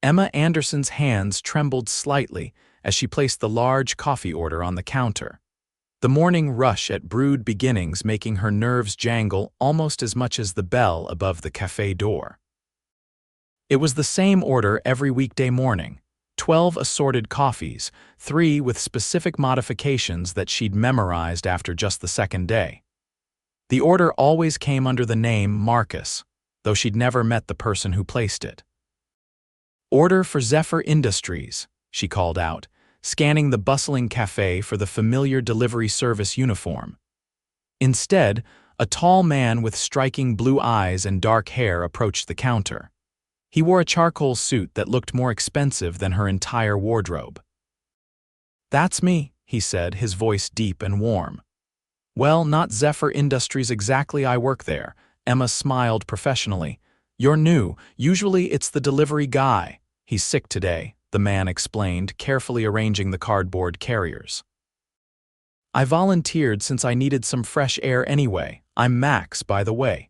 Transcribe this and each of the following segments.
Emma Anderson's hands trembled slightly as she placed the large coffee order on the counter. The morning rush at Brewed Beginnings making her nerves jangle almost as much as the bell above the cafe door. It was the same order every weekday morning, 12 assorted coffees, 3 with specific modifications that she'd memorized after just the second day. The order always came under the name Marcus, though she'd never met the person who placed it. "Order for Zephyr Industries," she called out, scanning the bustling cafe for the familiar delivery service uniform. Instead, a tall man with striking blue eyes and dark hair approached the counter. He wore a charcoal suit that looked more expensive than her entire wardrobe. "That's me," he said, his voice deep and warm. "Well, not Zephyr Industries exactly, I work there." Emma smiled professionally. "You're new. Usually it's the delivery guy. He's sick today," the man explained, carefully arranging the cardboard carriers. "I volunteered since I needed some fresh air anyway. I'm Max, by the way."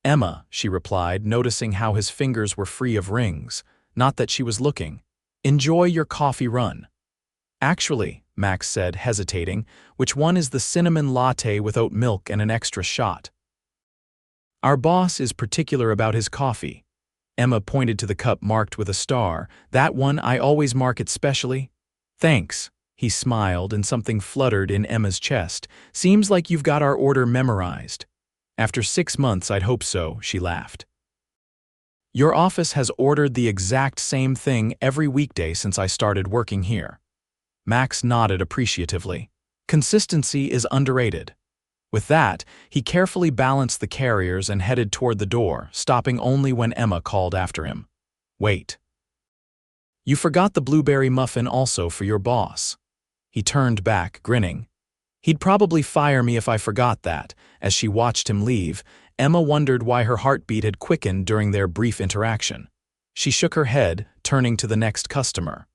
"Emma," she replied, noticing how his fingers were free of rings. Not that she was looking. "Enjoy your coffee run." "Actually," Max said, hesitating, "which one is the cinnamon latte with oat milk and an extra shot?" "Our boss is particular about his coffee." Emma pointed to the cup marked with a star. "That one, I always mark it specially." "Thanks." He smiled and something fluttered in Emma's chest. "Seems like you've got our order memorized." "After 6 months, I'd hope so," she laughed. "Your office has ordered the exact same thing every weekday since I started working here." Max nodded appreciatively. "Consistency is underrated." With that, he carefully balanced the carriers and headed toward the door, stopping only when Emma called after him. "Wait. You forgot the blueberry muffin also for your boss." He turned back, grinning. "He'd probably fire me if I forgot that." As she watched him leave, Emma wondered why her heartbeat had quickened during their brief interaction. She shook her head, turning to the next customer.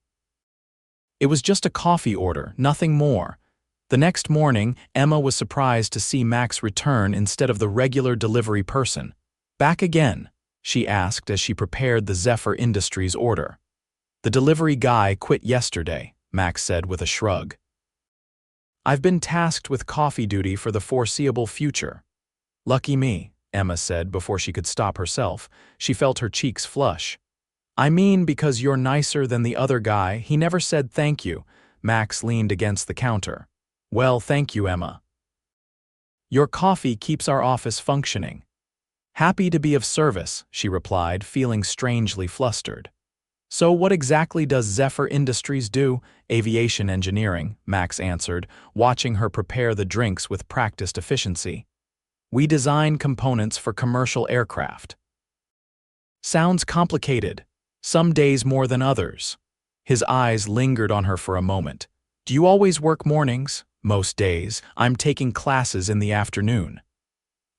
It was just a coffee order, nothing more. The next morning, Emma was surprised to see Max return instead of the regular delivery person. "Back again?" she asked as she prepared the Zephyr Industries order. "The delivery guy quit yesterday," Max said with a shrug. "I've been tasked with coffee duty for the foreseeable future." "Lucky me," Emma said before she could stop herself. She felt her cheeks flush. "I mean because you're nicer than the other guy. He never said thank you." Max leaned against the counter. "Well, thank you, Emma. Your coffee keeps our office functioning." "Happy to be of service," she replied, feeling strangely flustered. "So what exactly does Zephyr Industries do?" "Aviation engineering," Max answered, watching her prepare the drinks with practiced efficiency. "We design components for commercial aircraft." "Sounds complicated. Some days more than others." His eyes lingered on her for a moment. "Do you always work mornings?" "Most days. I'm taking classes in the afternoon."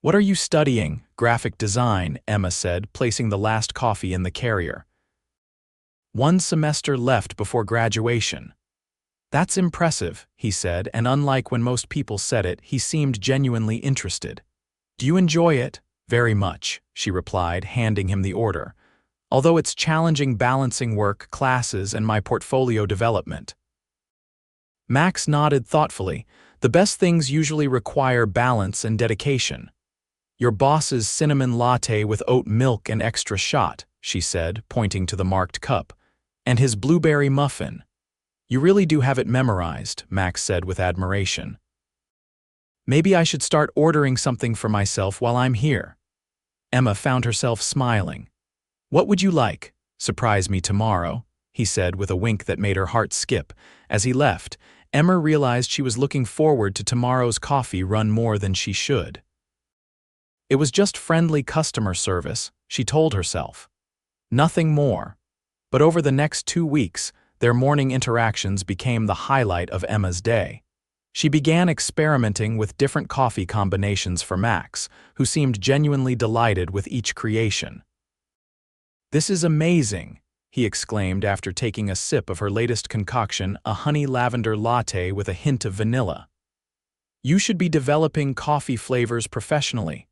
"What are you studying?" "Graphic design," Emma said, placing the last coffee in the carrier. "1 semester left before graduation." "That's impressive," he said, and unlike when most people said it, he seemed genuinely interested. "Do you enjoy it?" "Very much," she replied, handing him the order. "Although it's challenging balancing work, classes, and my portfolio development." Max nodded thoughtfully. "The best things usually require balance and dedication." "Your boss's cinnamon latte with oat milk and extra shot," she said, pointing to the marked cup. "And his blueberry muffin." "You really do have it memorized," Max said with admiration. "Maybe I should start ordering something for myself while I'm here." Emma found herself smiling. "What would you like?" "Surprise me tomorrow," he said with a wink that made her heart skip. As he left, Emma realized she was looking forward to tomorrow's coffee run more than she should. It was just friendly customer service, she told herself. Nothing more. But over the next 2 weeks, their morning interactions became the highlight of Emma's day. She began experimenting with different coffee combinations for Max, who seemed genuinely delighted with each creation. "This is amazing," he exclaimed after taking a sip of her latest concoction, a honey lavender latte with a hint of vanilla. "You should be developing coffee flavors professionally."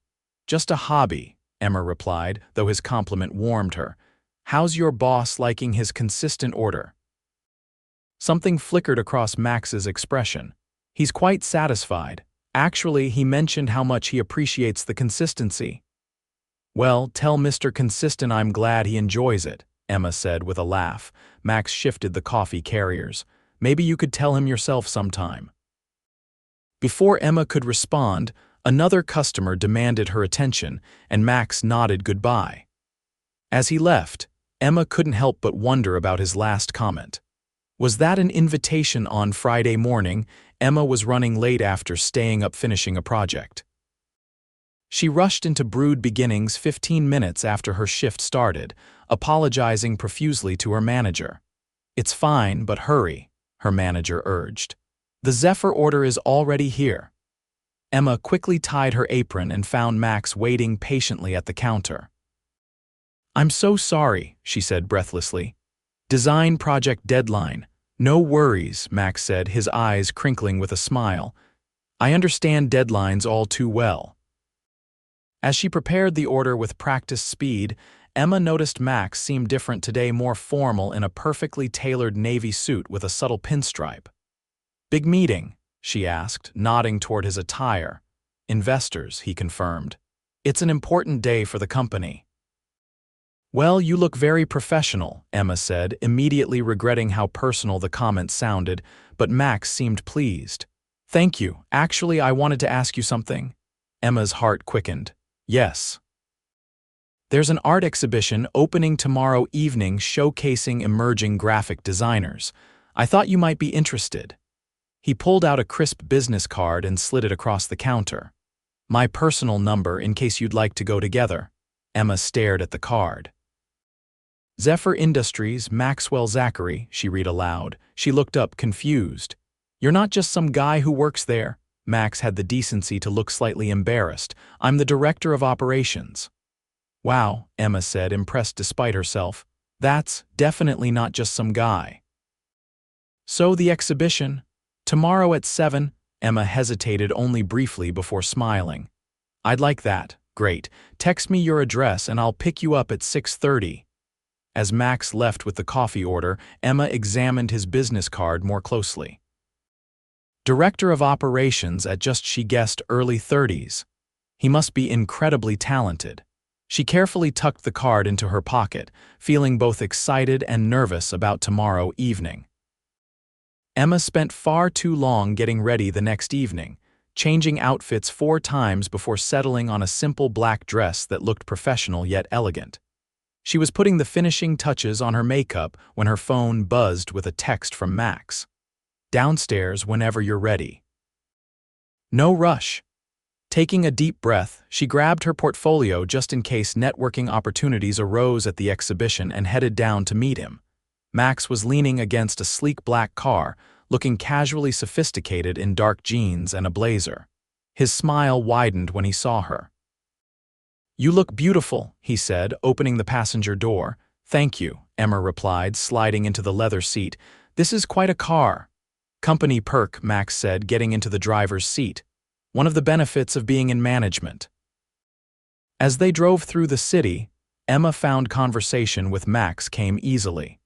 "Just a hobby," Emma replied, though his compliment warmed her. How's your boss liking his consistent order? Something flickered across Max's expression. He's quite satisfied. Actually, he mentioned how much he appreciates the consistency. Well, tell Mr. Consistent I'm glad he enjoys it, Emma said with a laugh. Max shifted the coffee carriers. Maybe you could tell him yourself sometime. Before Emma could respond, another customer demanded her attention, and Max nodded goodbye. As he left, Emma couldn't help but wonder about his last comment. Was that an invitation on Friday morning? Emma was running late after staying up finishing a project. She rushed into Brewed Beginnings 15 minutes after her shift started, apologizing profusely to her manager. It's fine, but hurry, her manager urged. The Zephyr order is already here. Emma quickly tied her apron and found Max waiting patiently at the counter. I'm so sorry, she said breathlessly. Design project deadline. No worries, Max said, his eyes crinkling with a smile. I understand deadlines all too well. As she prepared the order with practiced speed, Emma noticed Max seemed different today, more formal in a perfectly tailored navy suit with a subtle pinstripe. Big meeting, she asked, nodding toward his attire. Investors, he confirmed. It's an important day for the company. Well, you look very professional, Emma said, immediately regretting how personal the comment sounded, but Max seemed pleased. Thank you. Actually, I wanted to ask you something. Emma's heart quickened. Yes. There's an art exhibition opening tomorrow evening showcasing emerging graphic designers. I thought you might be interested. He pulled out a crisp business card and slid it across the counter. My personal number in case you'd like to go together. Emma stared at the card. Zephyr Industries, Maxwell Zachary, she read aloud. She looked up, confused. You're not just some guy who works there. Max had the decency to look slightly embarrassed. I'm the director of operations. Wow, Emma said, impressed despite herself. That's definitely not just some guy. So the exhibition? Tomorrow at 7, Emma hesitated only briefly before smiling. I'd like that. Great. Text me your address and I'll pick you up at 6:30. As Max left with the coffee order, Emma examined his business card more closely. Director of Operations at just, she guessed, early 30s. He must be incredibly talented. She carefully tucked the card into her pocket, feeling both excited and nervous about tomorrow evening. Emma spent far too long getting ready the next evening, changing outfits 4 times before settling on a simple black dress that looked professional yet elegant. She was putting the finishing touches on her makeup when her phone buzzed with a text from Max. Downstairs whenever you're ready. No rush. Taking a deep breath, she grabbed her portfolio just in case networking opportunities arose at the exhibition and headed down to meet him. Max was leaning against a sleek black car, looking casually sophisticated in dark jeans and a blazer. His smile widened when he saw her. You look beautiful, he said, opening the passenger door. Thank you, Emma replied, sliding into the leather seat. This is quite a car. Company perk, Max said, getting into the driver's seat. One of the benefits of being in management. As they drove through the city, Emma found conversation with Max came easily.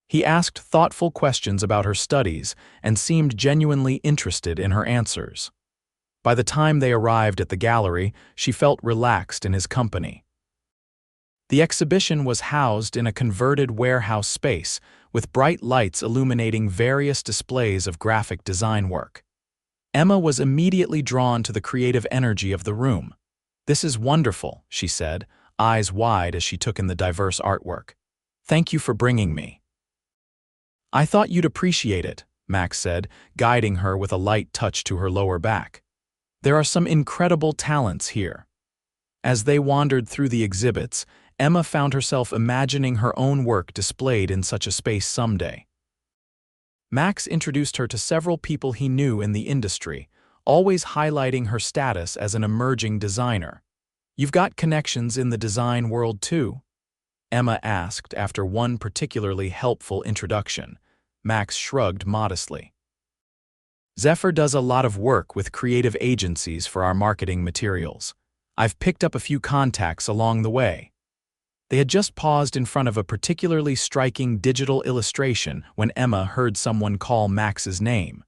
He asked thoughtful questions about her studies and seemed genuinely interested in her answers. By the time they arrived at the gallery, she felt relaxed in his company. The exhibition was housed in a converted warehouse space, with bright lights illuminating various displays of graphic design work. Emma was immediately drawn to the creative energy of the room. This is wonderful, she said, eyes wide as she took in the diverse artwork. Thank you for bringing me. I thought you'd appreciate it, Max said, guiding her with a light touch to her lower back. There are some incredible talents here. As they wandered through the exhibits, Emma found herself imagining her own work displayed in such a space someday. Max introduced her to several people he knew in the industry, always highlighting her status as an emerging designer. You've got connections in the design world too? Emma asked after one particularly helpful introduction. Max shrugged modestly. Zephyr does a lot of work with creative agencies for our marketing materials. I've picked up a few contacts along the way. They had just paused in front of a particularly striking digital illustration when Emma heard someone call Max's name.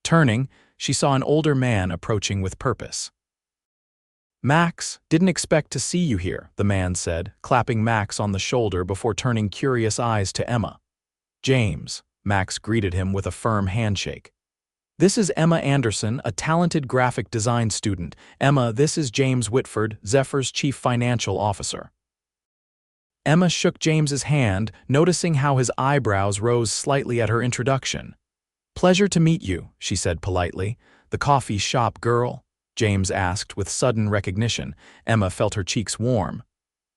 Turning, she saw an older man approaching with purpose. "Max, didn't expect to see you here," the man said, clapping Max on the shoulder before turning curious eyes to Emma. "James," Max greeted him with a firm handshake. "This is Emma Anderson, a talented graphic design student. Emma, this is James Whitford, Zephyr's chief financial officer." Emma shook James's hand, noticing how his eyebrows rose slightly at her introduction. "Pleasure to meet you," she said politely. "The coffee shop girl?" James asked with sudden recognition. Emma felt her cheeks warm.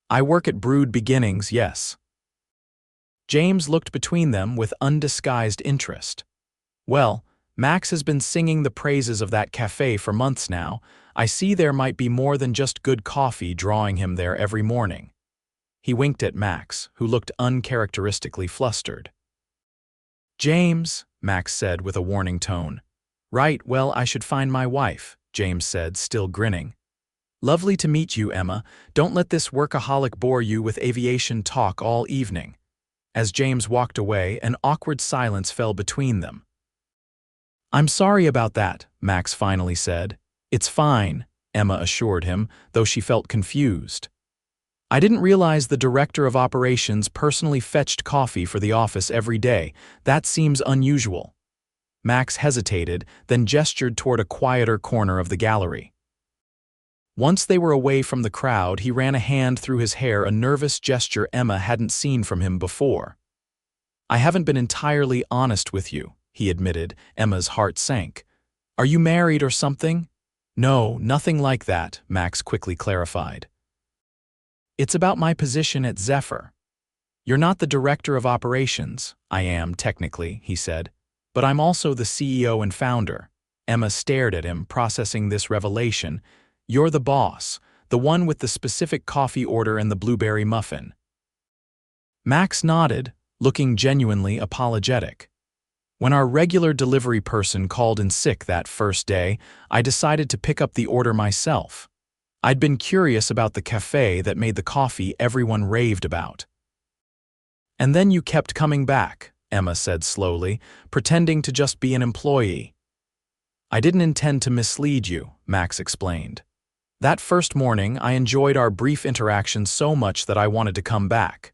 "I work at Brewed Beginnings, yes." James looked between them with undisguised interest. "Well, Max has been singing the praises of that cafe for months now. I see there might be more than just good coffee drawing him there every morning." He winked at Max, who looked uncharacteristically flustered. "James," Max said with a warning tone. "Right, well, I should find my wife," James said, still grinning. "Lovely to meet you, Emma. Don't let this workaholic bore you with aviation talk all evening." As James walked away, an awkward silence fell between them. "I'm sorry about that," Max finally said. "It's fine," Emma assured him, though she felt confused. "I didn't realize the director of operations personally fetched coffee for the office every day. That seems unusual." Max hesitated, then gestured toward a quieter corner of the gallery. Once they were away from the crowd, he ran a hand through his hair, a nervous gesture Emma hadn't seen from him before. "I haven't been entirely honest with you," he admitted. Emma's heart sank. "Are you married or something?" "No, nothing like that," Max quickly clarified. "It's about my position at Zephyr. You're not the director of operations." "I am, technically," he said. "But I'm also the CEO and founder." Emma stared at him, processing this revelation. "You're the boss, the one with the specific coffee order and the blueberry muffin." Max nodded, looking genuinely apologetic. "When our regular delivery person called in sick that first day, I decided to pick up the order myself. I'd been curious about the cafe that made the coffee everyone raved about." "And then you kept coming back," Emma said slowly, pretending to just be an employee. "I didn't intend to mislead you," Max explained. "That first morning, I enjoyed our brief interaction so much that I wanted to come back.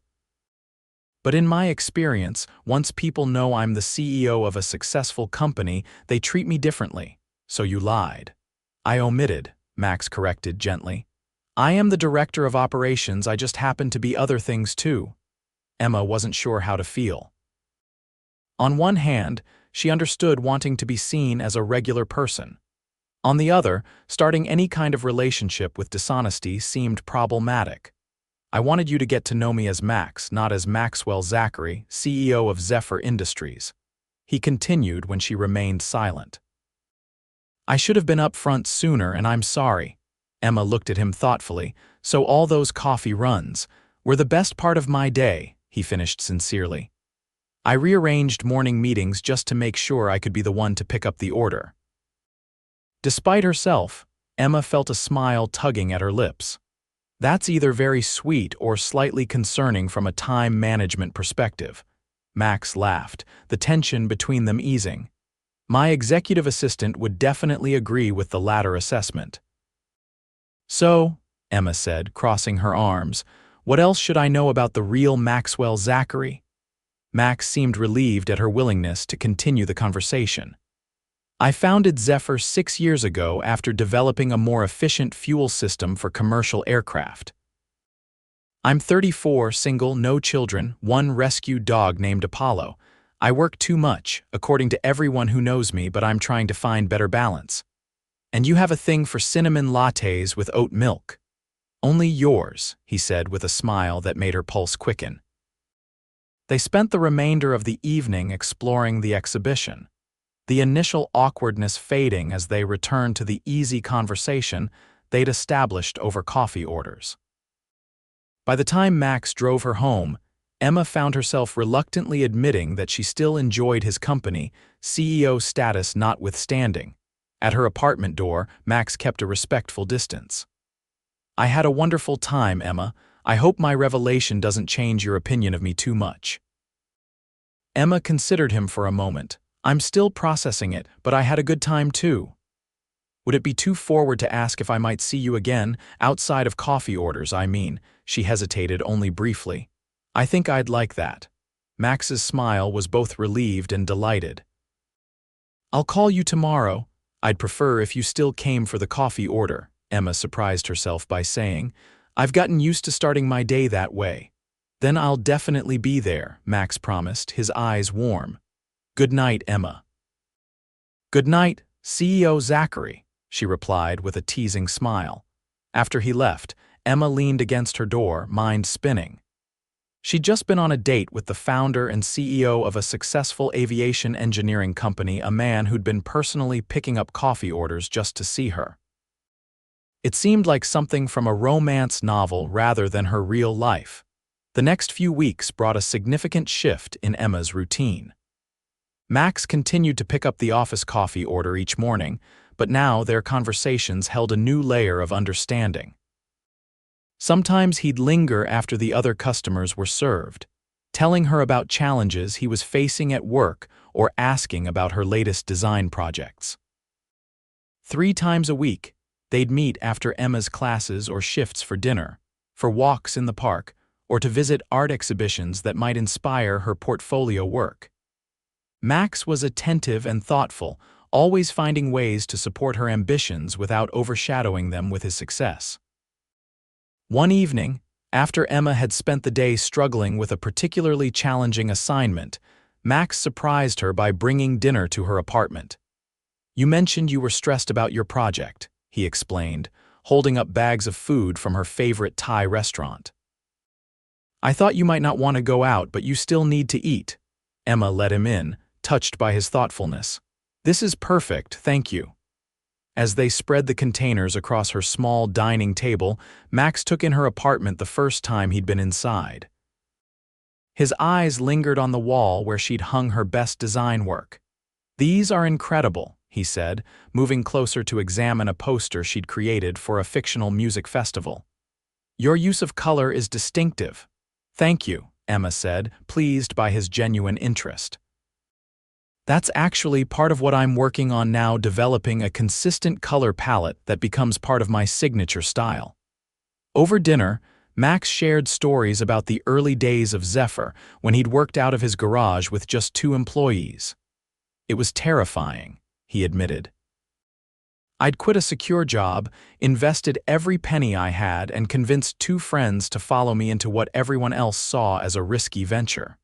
But in my experience, once people know I'm the CEO of a successful company, they treat me differently. So you lied." "I omitted," Max corrected gently. "I am the director of operations, I just happen to be other things too." Emma wasn't sure how to feel. On one hand, she understood wanting to be seen as a regular person. On the other, starting any kind of relationship with dishonesty seemed problematic. "I wanted you to get to know me as Max, not as Maxwell Zachary, CEO of Zephyr Industries," he continued when she remained silent. "I should have been upfront sooner, and I'm sorry." Emma looked at him thoughtfully. "So all those coffee runs were the best part of my day," he finished sincerely. "I rearranged morning meetings just to make sure I could be the one to pick up the order." Despite herself, Emma felt a smile tugging at her lips. "That's either very sweet or slightly concerning from a time management perspective." Max laughed, the tension between them easing. "My executive assistant would definitely agree with the latter assessment." "So," Emma said, crossing her arms, "what else should I know about the real Maxwell Zachary?" Max seemed relieved at her willingness to continue the conversation. "I founded Zephyr 6 years ago after developing a more efficient fuel system for commercial aircraft. I'm 34, single, no children, one rescued dog named Apollo. I work too much, according to everyone who knows me, but I'm trying to find better balance. And you have a thing for cinnamon lattes with oat milk." "Only yours," he said with a smile that made her pulse quicken. They spent the remainder of the evening exploring the exhibition, the initial awkwardness fading as they returned to the easy conversation they'd established over coffee orders. By the time Max drove her home, Emma found herself reluctantly admitting that she still enjoyed his company, CEO status notwithstanding. At her apartment door, Max kept a respectful distance. "I had a wonderful time, Emma. I hope my revelation doesn't change your opinion of me too much." Emma considered him for a moment. "I'm still processing it, but I had a good time too." "Would it be too forward to ask if I might see you again, outside of coffee orders, I mean?" She hesitated only briefly. "I think I'd like that." Max's smile was both relieved and delighted. "I'll call you tomorrow. I'd prefer if you still came for the coffee order," Emma surprised herself by saying. "I've gotten used to starting my day that way." "Then I'll definitely be there," Max promised, his eyes warm. "Good night, Emma." "Good night, CEO Zachary," she replied with a teasing smile. After he left, Emma leaned against her door, mind spinning. She'd just been on a date with the founder and CEO of a successful aviation engineering company, a man who'd been personally picking up coffee orders just to see her. It seemed like something from a romance novel rather than her real life. The next few weeks brought a significant shift in Emma's routine. Max continued to pick up the office coffee order each morning, but now their conversations held a new layer of understanding. Sometimes he'd linger after the other customers were served, telling her about challenges he was facing at work or asking about her latest design projects. 3 times a week, they'd meet after Emma's classes or shifts for dinner, for walks in the park, or to visit art exhibitions that might inspire her portfolio work. Max was attentive and thoughtful, always finding ways to support her ambitions without overshadowing them with his success. One evening, after Emma had spent the day struggling with a particularly challenging assignment, Max surprised her by bringing dinner to her apartment. "You mentioned you were stressed about your project," he explained, holding up bags of food from her favorite Thai restaurant. "I thought you might not want to go out, but you still need to eat." Emma let him in, touched by his thoughtfulness. "This is perfect, thank you." As they spread the containers across her small dining table, Max took in her apartment the first time he'd been inside. His eyes lingered on the wall where she'd hung her best design work. "These are incredible," he said, moving closer to examine a poster she'd created for a fictional music festival. "Your use of color is distinctive." "Thank you," Emma said, pleased by his genuine interest. "That's actually part of what I'm working on now, developing a consistent color palette that becomes part of my signature style." Over dinner, Max shared stories about the early days of Zephyr when he'd worked out of his garage with just 2 employees. "It was terrifying," he admitted. "I'd quit a secure job, invested every penny I had, and convinced 2 friends to follow me into what everyone else saw as a risky venture."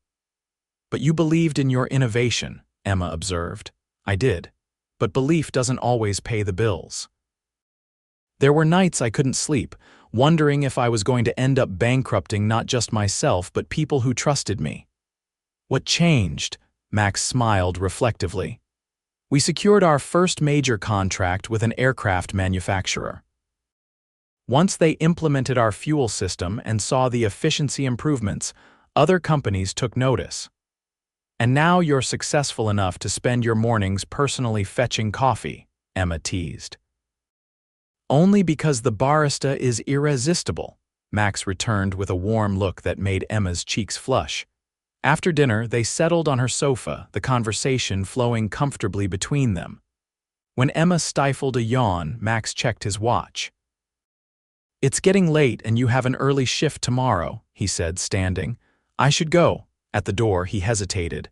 "But you believed in your innovation," Emma observed. "I did, but belief doesn't always pay the bills." "There were nights I couldn't sleep, wondering if I was going to end up bankrupting not just myself but people who trusted me." "What changed?" Max smiled reflectively. "We secured our first major contract with an aircraft manufacturer. Once they implemented our fuel system and saw the efficiency improvements, other companies took notice. And now you're successful enough to spend your mornings personally fetching coffee," Emma teased. "Only because the barista is irresistible," Max returned with a warm look that made Emma's cheeks flush. After dinner, they settled on her sofa, the conversation flowing comfortably between them. When Emma stifled a yawn, Max checked his watch. "It's getting late and you have an early shift tomorrow," he said, standing. "I should go." At the door, he hesitated.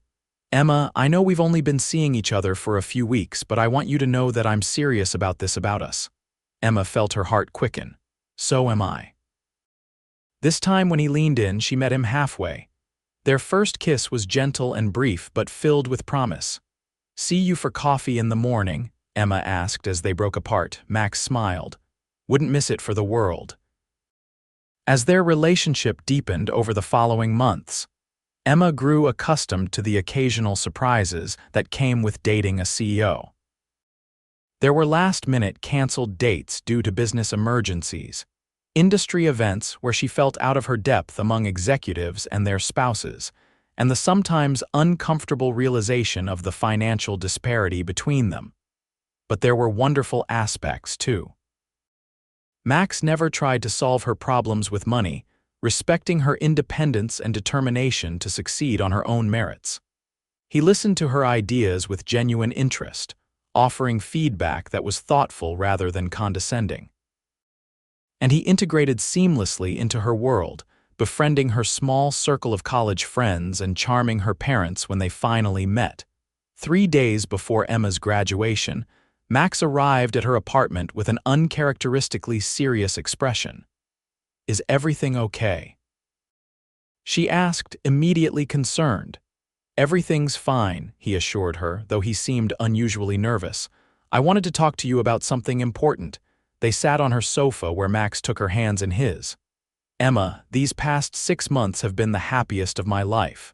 "Emma, I know we've only been seeing each other for a few weeks, but I want you to know that I'm serious about this about us." Emma felt her heart quicken. "So am I." This time when he leaned in, she met him halfway. Their first kiss was gentle and brief but filled with promise. "See you for coffee in the morning?" Emma asked as they broke apart. Max smiled. "Wouldn't miss it for the world." As their relationship deepened over the following months, Emma grew accustomed to the occasional surprises that came with dating a CEO. There were last-minute canceled dates due to business emergencies, industry events where she felt out of her depth among executives and their spouses, and the sometimes uncomfortable realization of the financial disparity between them. But there were wonderful aspects, too. Max never tried to solve her problems with money, respecting her independence and determination to succeed on her own merits. He listened to her ideas with genuine interest, offering feedback that was thoughtful rather than condescending. And he integrated seamlessly into her world, befriending her small circle of college friends and charming her parents when they finally met. 3 days before Emma's graduation, Max arrived at her apartment with an uncharacteristically serious expression. "Is everything okay?" she asked, immediately concerned. "Everything's fine," he assured her, though he seemed unusually nervous. "I wanted to talk to you about something important." They sat on her sofa where Max took her hands in his. "Emma, these past 6 months have been the happiest of my life.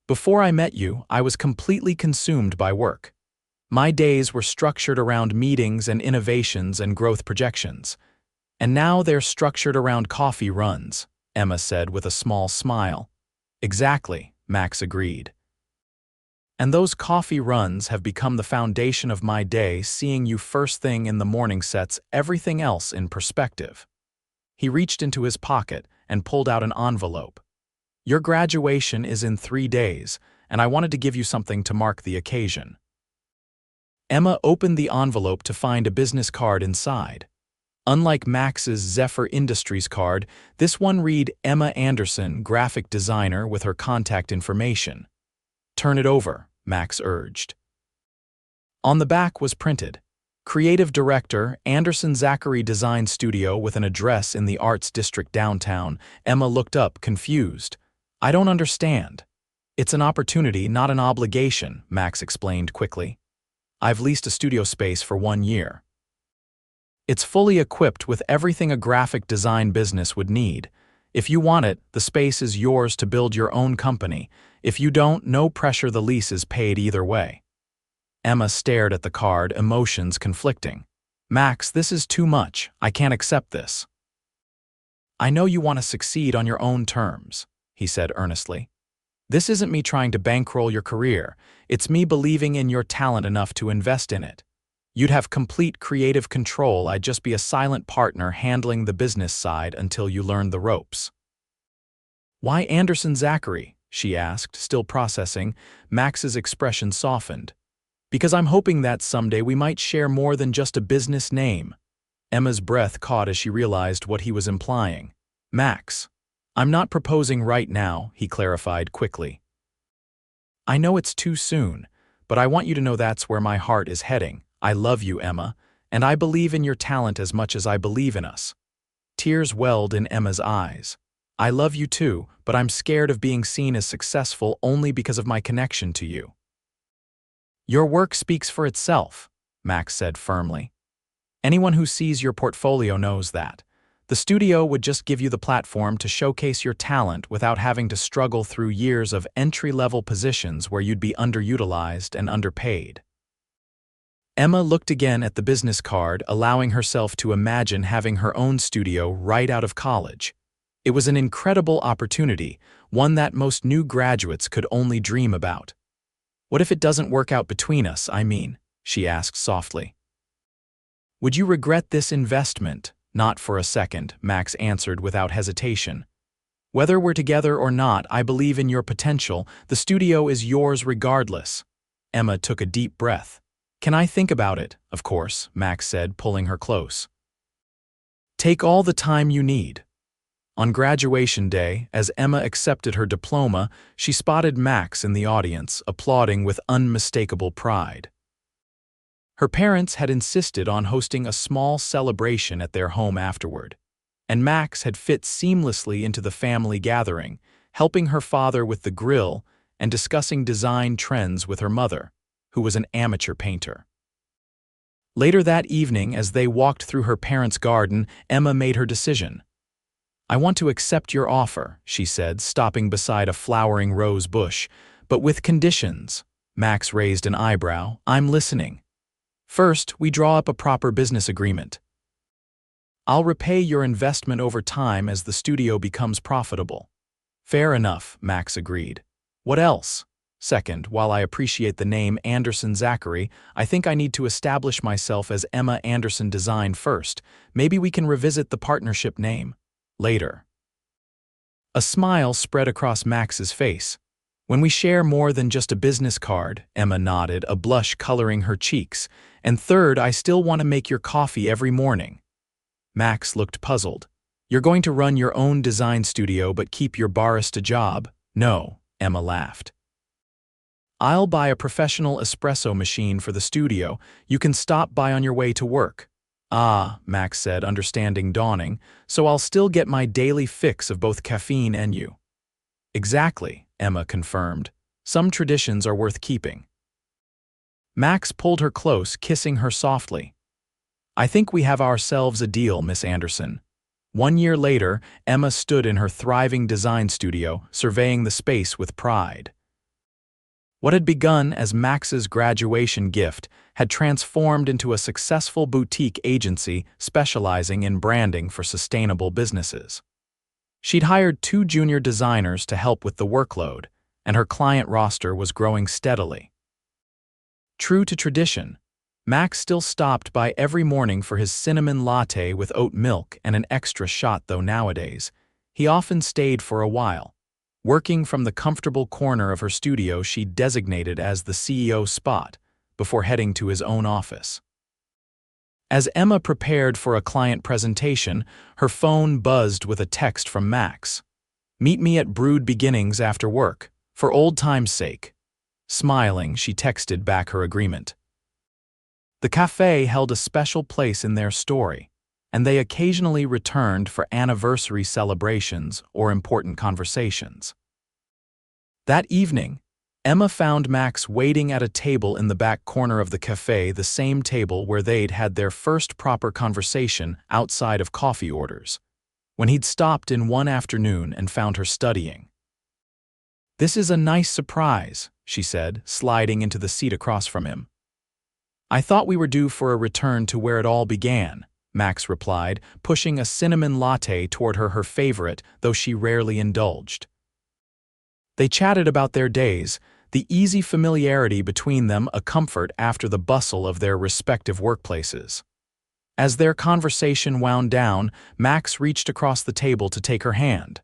Before I met you, I was completely consumed by work. My days were structured around meetings and innovations and growth projections. And now they're structured around coffee runs," Emma said with a small smile. "Exactly," Max agreed. "And those coffee runs have become the foundation of my day. Seeing you first thing in the morning sets everything else in perspective." He reached into his pocket and pulled out an envelope. "Your graduation is in 3 days, and I wanted to give you something to mark the occasion." Emma opened the envelope to find a business card inside. Unlike Max's Zephyr Industries card, this one read Emma Anderson, graphic designer, with her contact information. "Turn it over," Max urged. On the back was printed, "Creative Director, Anderson Zachary Design Studio," with an address in the Arts District downtown. Emma looked up, confused. "I don't understand." "It's an opportunity, not an obligation," Max explained quickly. "I've leased a studio space for 1 year. It's fully equipped with everything a graphic design business would need. If you want it, the space is yours to build your own company. If you don't, no pressure, the lease is paid either way." Emma stared at the card, emotions conflicting. "Max, this is too much. I can't accept this." "I know you want to succeed on your own terms," he said earnestly. "This isn't me trying to bankroll your career. It's me believing in your talent enough to invest in it. You'd have complete creative control. I'd just be a silent partner handling the business side until you learn the ropes." "Why Anderson Zachary?" she asked, still processing. Max's expression softened. "Because I'm hoping that someday we might share more than just a business name." Emma's breath caught as she realized what he was implying. "Max, I'm not proposing right now," he clarified quickly. "I know it's too soon, but I want you to know that's where my heart is heading. I love you, Emma, and I believe in your talent as much as I believe in us." Tears welled in Emma's eyes. "I love you too, but I'm scared of being seen as successful only because of my connection to you." "Your work speaks for itself," Max said firmly. "Anyone who sees your portfolio knows that. The studio would just give you the platform to showcase your talent without having to struggle through years of entry-level positions where you'd be underutilized and underpaid." Emma looked again at the business card, allowing herself to imagine having her own studio right out of college. It was an incredible opportunity, one that most new graduates could only dream about. "What if it doesn't work out between us, I mean?" she asked softly. "Would you regret this investment?" "Not for a second," Max answered without hesitation. "Whether we're together or not, I believe in your potential. The studio is yours regardless." Emma took a deep breath. "Can I think about it?" "Of course," Max said, pulling her close. "Take all the time you need." On graduation day, as Emma accepted her diploma, she spotted Max in the audience, applauding with unmistakable pride. Her parents had insisted on hosting a small celebration at their home afterward, and Max had fit seamlessly into the family gathering, helping her father with the grill and discussing design trends with her mother, who was an amateur painter. Later that evening, as they walked through her parents' garden, Emma made her decision. "I want to accept your offer," she said, stopping beside a flowering rose bush, "but with conditions." Max raised an eyebrow. "I'm listening." "First, we draw up a proper business agreement. I'll repay your investment over time as the studio becomes profitable." "Fair enough," Max agreed. "What else?" "Second, while I appreciate the name Anderson Zachary, I think I need to establish myself as Emma Anderson Design first. Maybe we can revisit the partnership name later." A smile spread across Max's face. When we share more than just a business card, Emma nodded, a blush coloring her cheeks. And third, I still want to make your coffee every morning. Max looked puzzled. You're going to run your own design studio but keep your barista job? No, Emma laughed. I'll buy a professional espresso machine for the studio. You can stop by on your way to work. Ah, Max said, understanding dawning, so I'll still get my daily fix of both caffeine and you. Exactly, Emma confirmed. Some traditions are worth keeping. Max pulled her close, kissing her softly. I think we have ourselves a deal, Miss Anderson. 1 year later, Emma stood in her thriving design studio, surveying the space with pride. What had begun as Max's graduation gift had transformed into a successful boutique agency specializing in branding for sustainable businesses. She'd hired 2 junior designers to help with the workload, and her client roster was growing steadily. True to tradition, Max still stopped by every morning for his cinnamon latte with oat milk and an extra shot, though nowadays, he often stayed for a while, working from the comfortable corner of her studio she designated as the CEO spot, before heading to his own office. As Emma prepared for a client presentation, her phone buzzed with a text from Max. Meet me at Brewed Beginnings after work, for old time's sake. Smiling, she texted back her agreement. The cafe held a special place in their story, and they occasionally returned for anniversary celebrations or important conversations. That evening, Emma found Max waiting at a table in the back corner of the cafe, the same table where they'd had their first proper conversation outside of coffee orders, when he'd stopped in one afternoon and found her studying. This is a nice surprise, she said, sliding into the seat across from him. I thought we were due for a return to where it all began, Max replied, pushing a cinnamon latte toward her favorite, though she rarely indulged. They chatted about their days, the easy familiarity between them a comfort after the bustle of their respective workplaces. As their conversation wound down, Max reached across the table to take her hand.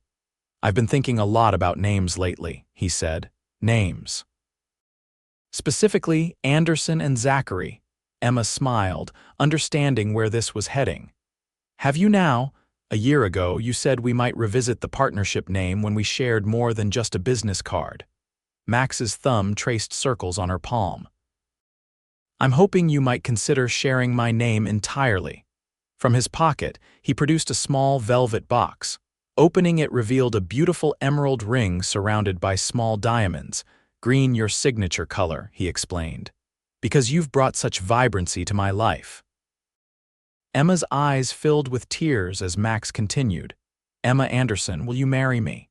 I've been thinking a lot about names lately, he said. Names. Specifically, Anderson and Zachary. Emma smiled, understanding where this was heading. Have you now? A year ago, you said we might revisit the partnership name when we shared more than just a business card. Max's thumb traced circles on her palm. I'm hoping you might consider sharing my name entirely. From his pocket, he produced a small velvet box. Opening it revealed a beautiful emerald ring surrounded by small diamonds. Green, your signature color, he explained. Because you've brought such vibrancy to my life. Emma's eyes filled with tears as Max continued. Emma Anderson, will you marry me?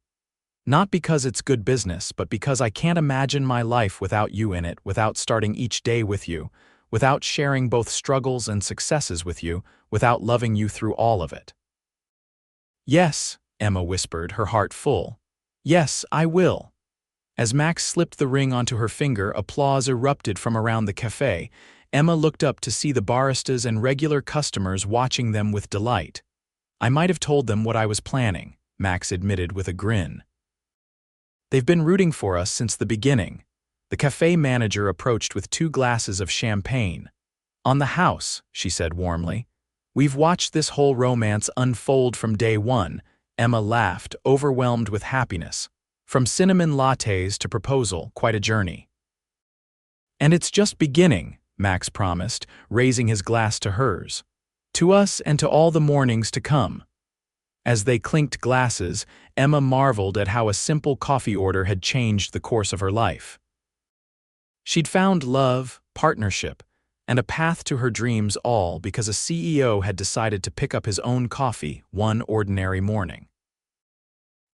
Not because it's good business, but because I can't imagine my life without you in it, without starting each day with you, without sharing both struggles and successes with you, without loving you through all of it. Yes, Emma whispered, her heart full. Yes, I will. As Max slipped the ring onto her finger, applause erupted from around the cafe. Emma looked up to see the baristas and regular customers watching them with delight. I might have told them what I was planning, Max admitted with a grin. They've been rooting for us since the beginning. The cafe manager approached with 2 glasses of champagne. On the house, she said warmly. We've watched this whole romance unfold from day one. Emma laughed, overwhelmed with happiness. From cinnamon lattes to proposal, quite a journey. And it's just beginning, Max promised, raising his glass to hers. To us and to all the mornings to come. As they clinked glasses, Emma marveled at how a simple coffee order had changed the course of her life. She'd found love, partnership, and a path to her dreams, all because a CEO had decided to pick up his own coffee one ordinary morning.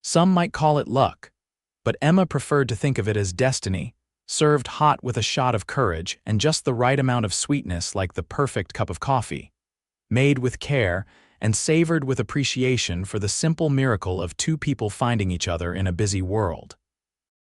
Some might call it luck, but Emma preferred to think of it as destiny, served hot with a shot of courage and just the right amount of sweetness, like the perfect cup of coffee, made with care and savored with appreciation for the simple miracle of 2 people finding each other in a busy world.